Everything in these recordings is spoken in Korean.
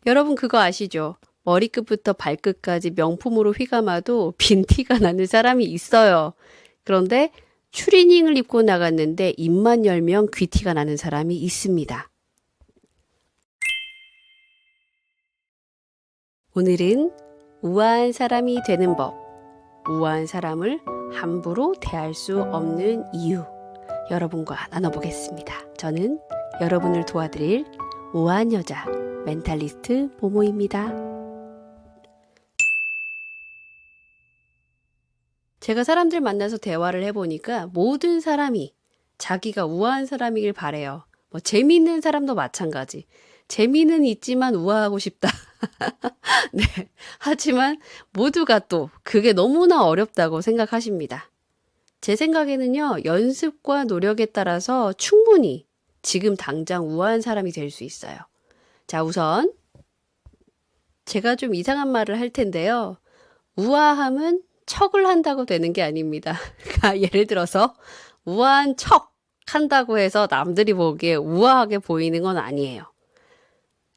여러분 그거 아시죠? 머리끝부터 발끝까지 명품으로 휘감아도 빈 티가 나는 사람이 있어요. 그런데 추리닝을 입고 나갔는데 입만 열면 귀티가 나는 사람이 있습니다. 오늘은 우아한 사람이 되는 법, 우아한 사람을 함부로 대할 수 없는 이유, 여러분과 나눠보겠습니다. 저는 여러분을 도와드릴 우아한 여자 멘탈리스트 모모입니다. 제가 사람들 만나서 대화를 해보니까 모든 사람이 자기가 우아한 사람이길 바래요. 뭐 재미있는 사람도 마찬가지. 재미는 있지만 우아하고 싶다. 네. 하지만 모두가 또 그게 너무나 어렵다고 생각하십니다. 제 생각에는요, 연습과 노력에 따라서 충분히 지금 당장 우아한 사람이 될 수 있어요. 자, 우선 제가 좀 이상한 말을 할 텐데요. 우아함은 척을 한다고 되는 게 아닙니다. 그러니까 예를 들어서 우아한 척 한다고 해서 남들이 보기에 우아하게 보이는 건 아니에요.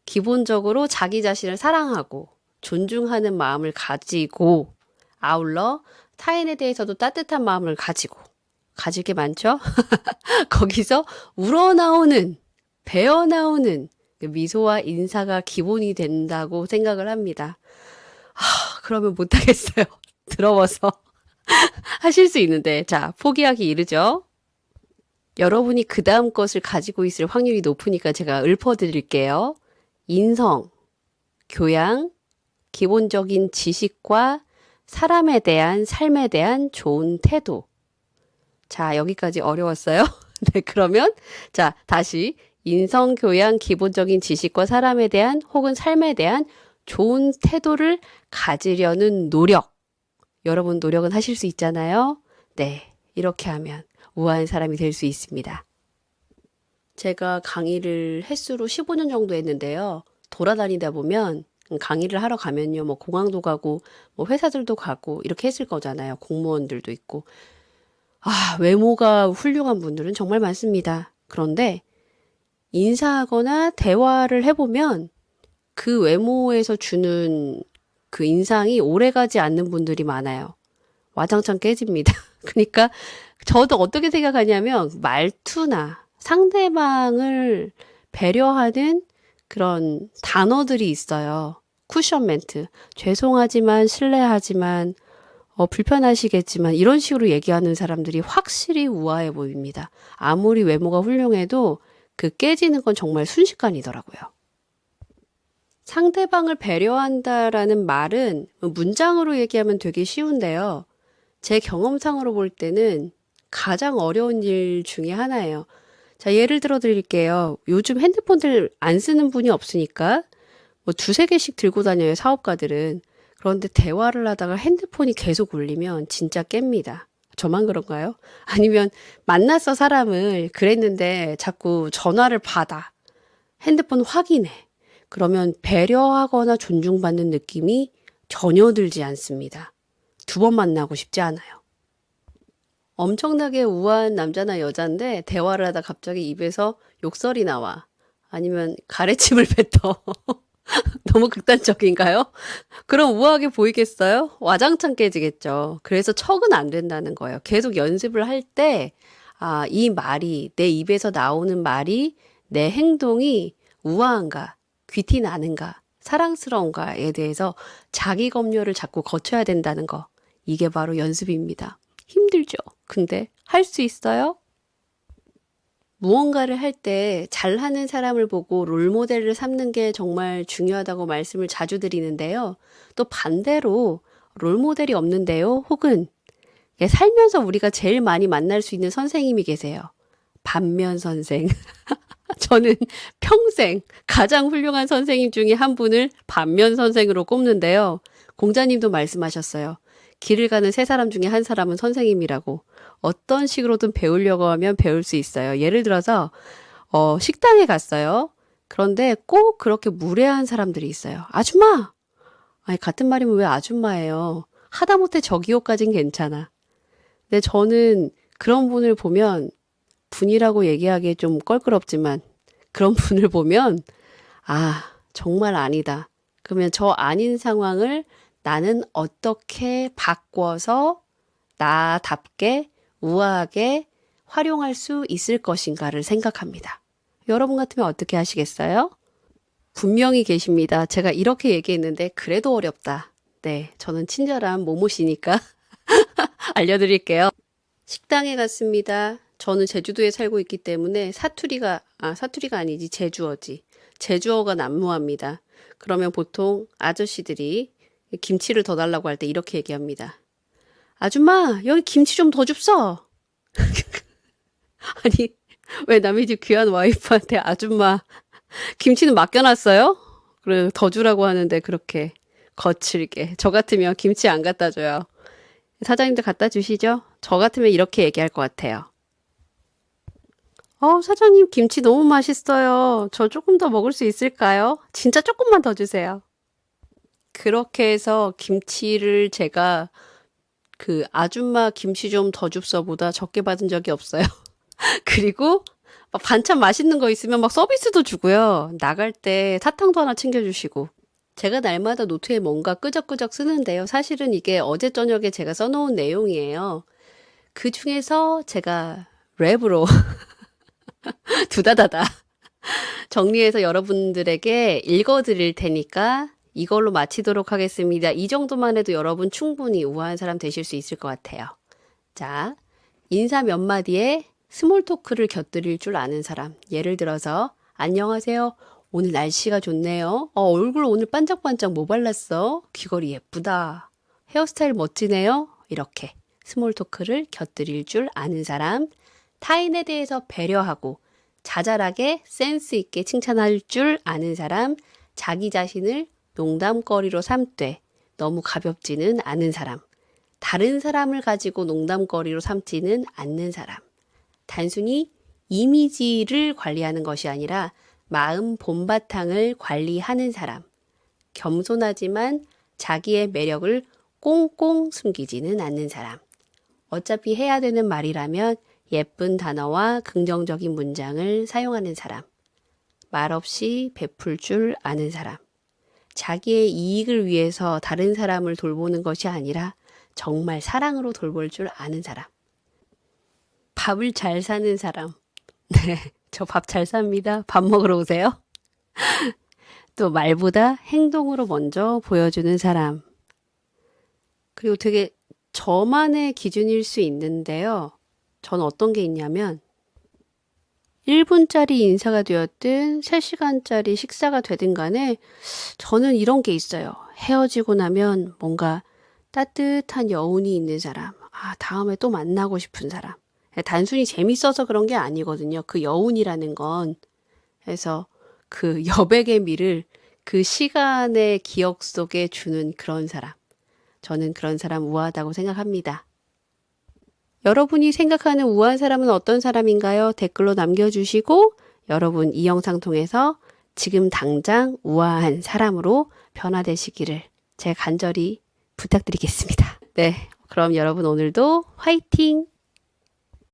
기본적으로 자기 자신을 사랑하고 존중하는 마음을 가지고 아울러 타인에 대해서도 따뜻한 마음을 가질 게 많죠? 거기서 우러나오는, 배어나오는 미소와 인사가 기본이 된다고 생각을 합니다. 그러면 못하겠어요. 더러워서 하실 수 있는데, 자, 포기하기 이르죠? 여러분이 그 다음 것을 가지고 있을 확률이 높으니까 제가 읊어드릴게요. 인성, 교양, 기본적인 지식과 사람에 대한, 삶에 대한 좋은 태도. 자, 여기까지 어려웠어요? 네, 그러면, 자, 다시. 인성, 교양, 기본적인 지식과 사람에 대한 혹은 삶에 대한 좋은 태도를 가지려는 노력. 여러분 노력은 하실 수 있잖아요? 네, 이렇게 하면 우아한 사람이 될 수 있습니다. 제가 강의를 횟수로 15년 정도 했는데요. 돌아다니다 보면 강의를 하러 가면요. 뭐 공항도 가고 뭐 회사들도 가고 이렇게 했을 거잖아요. 공무원들도 있고. 외모가 훌륭한 분들은 정말 많습니다. 그런데 인사하거나 대화를 해보면 그 외모에서 주는 그 인상이 오래가지 않는 분들이 많아요. 와장창 깨집니다. 그러니까 저도 어떻게 생각하냐면 말투나 상대방을 배려하는 그런 단어들이 있어요. 쿠션 멘트. 죄송하지만, 실례하지만, 불편하시겠지만 이런 식으로 얘기하는 사람들이 확실히 우아해 보입니다. 아무리 외모가 훌륭해도 그 깨지는 건 정말 순식간이더라고요. 상대방을 배려한다라는 말은 문장으로 얘기하면 되게 쉬운데요. 제 경험상으로 볼 때는 가장 어려운 일 중에 하나예요. 자, 예를 들어 드릴게요. 요즘 핸드폰들 안 쓰는 분이 없으니까 뭐 두세 개씩 들고 다녀요, 사업가들은. 그런데 대화를 하다가 핸드폰이 계속 울리면 진짜 깹니다. 저만 그런가요? 아니면 만났어, 사람을. 그랬는데 자꾸 전화를 받아. 핸드폰 확인해. 그러면 배려하거나 존중받는 느낌이 전혀 들지 않습니다. 두 번 만나고 싶지 않아요. 엄청나게 우아한 남자나 여자인데 대화를 하다 갑자기 입에서 욕설이 나와. 아니면 가래침을 뱉어. 너무 극단적인가요? 그럼 우아하게 보이겠어요? 와장창 깨지겠죠. 그래서 척은 안 된다는 거예요. 계속 연습을 할 때, 이 말이, 내 입에서 나오는 말이, 내 행동이 우아한가, 귀티 나는가, 사랑스러운가에 대해서 자기 검열을 자꾸 거쳐야 된다는 거. 이게 바로 연습입니다. 힘들죠? 근데 할 수 있어요? 무언가를 할 때 잘하는 사람을 보고 롤모델을 삼는 게 정말 중요하다고 말씀을 자주 드리는데요. 또 반대로 롤모델이 없는데요. 혹은 살면서 우리가 제일 많이 만날 수 있는 선생님이 계세요. 반면 선생. 저는 평생 가장 훌륭한 선생님 중에 한 분을 반면 선생으로 꼽는데요. 공자님도 말씀하셨어요. 길을 가는 세 사람 중에 한 사람은 선생님이라고. 어떤 식으로든 배우려고 하면 배울 수 있어요. 예를 들어서 식당에 갔어요. 그런데 꼭 그렇게 무례한 사람들이 있어요. 아줌마! 아니 같은 말이면 왜 아줌마예요? 하다못해 저기요까진 괜찮아. 근데 저는 그런 분을 보면 분이라고 얘기하기에 좀 껄끄럽지만 그런 분을 보면 정말 아니다. 그러면 저 아닌 상황을 나는 어떻게 바꿔서 나답게 우아하게 활용할 수 있을 것인가를 생각합니다. 여러분 같으면 어떻게 하시겠어요? 분명히 계십니다. 제가 이렇게 얘기했는데 그래도 어렵다. 네, 저는 친절한 모모씨니까 알려드릴게요. 식당에 갔습니다. 저는 제주도에 살고 있기 때문에 사투리가 아니지, 제주어지. 제주어가 난무합니다. 그러면 보통 아저씨들이 김치를 더 달라고 할 때 이렇게 얘기합니다. 아줌마, 여기 김치 좀 더 줍소. 아니, 왜 남의 집 귀한 와이프한테 아줌마, 김치는 맡겨놨어요? 그래, 더 주라고 하는데 그렇게 거칠게. 저 같으면 김치 안 갖다 줘요. 사장님들 갖다 주시죠? 저 같으면 이렇게 얘기할 것 같아요. 사장님 김치 너무 맛있어요. 저 조금 더 먹을 수 있을까요? 진짜 조금만 더 주세요. 그렇게 해서 김치를 제가 그 아줌마 김치 좀 더 줍서보다 적게 받은 적이 없어요. 그리고 막 반찬 맛있는 거 있으면 막 서비스도 주고요. 나갈 때 사탕도 하나 챙겨주시고. 제가 날마다 노트에 뭔가 끄적끄적 쓰는데요. 사실은 이게 어제 저녁에 제가 써놓은 내용이에요. 그 중에서 제가 랩으로 두다다다 정리해서 여러분들에게 읽어드릴 테니까 이걸로 마치도록 하겠습니다. 이 정도만 해도 여러분 충분히 우아한 사람 되실 수 있을 것 같아요. 자, 인사 몇 마디에 스몰 토크를 곁들일 줄 아는 사람. 예를 들어서 안녕하세요. 오늘 날씨가 좋네요. 얼굴 오늘 반짝반짝 뭐 발랐어? 귀걸이 예쁘다. 헤어스타일 멋지네요. 이렇게 스몰 토크를 곁들일 줄 아는 사람. 타인에 대해서 배려하고 자잘하게 센스 있게 칭찬할 줄 아는 사람. 자기 자신을 농담거리로 삼되 너무 가볍지는 않은 사람. 다른 사람을 가지고 농담거리로 삼지는 않는 사람. 단순히 이미지를 관리하는 것이 아니라 마음 본바탕을 관리하는 사람. 겸손하지만 자기의 매력을 꽁꽁 숨기지는 않는 사람. 어차피 해야 되는 말이라면 예쁜 단어와 긍정적인 문장을 사용하는 사람. 말없이 베풀 줄 아는 사람. 자기의 이익을 위해서 다른 사람을 돌보는 것이 아니라 정말 사랑으로 돌볼 줄 아는 사람. 밥을 잘 사는 사람. 네, 저 밥 잘 삽니다. 밥 먹으러 오세요. 또 말보다 행동으로 먼저 보여주는 사람. 그리고 되게 저만의 기준일 수 있는데요. 전 어떤 게 있냐면 1분짜리 인사가 되었든 3시간짜리 식사가 되든 간에 저는 이런 게 있어요. 헤어지고 나면 뭔가 따뜻한 여운이 있는 사람. 다음에 또 만나고 싶은 사람. 단순히 재밌어서 그런 게 아니거든요. 그 여운이라는 건. 그래서 그 여백의 미를 그 시간의 기억 속에 주는 그런 사람. 저는 그런 사람 우아하다고 생각합니다. 여러분이 생각하는 우아한 사람은 어떤 사람인가요? 댓글로 남겨주시고 여러분 이 영상 통해서 지금 당장 우아한 사람으로 변화되시기를 제가 간절히 부탁드리겠습니다. 네, 그럼 여러분 오늘도 화이팅!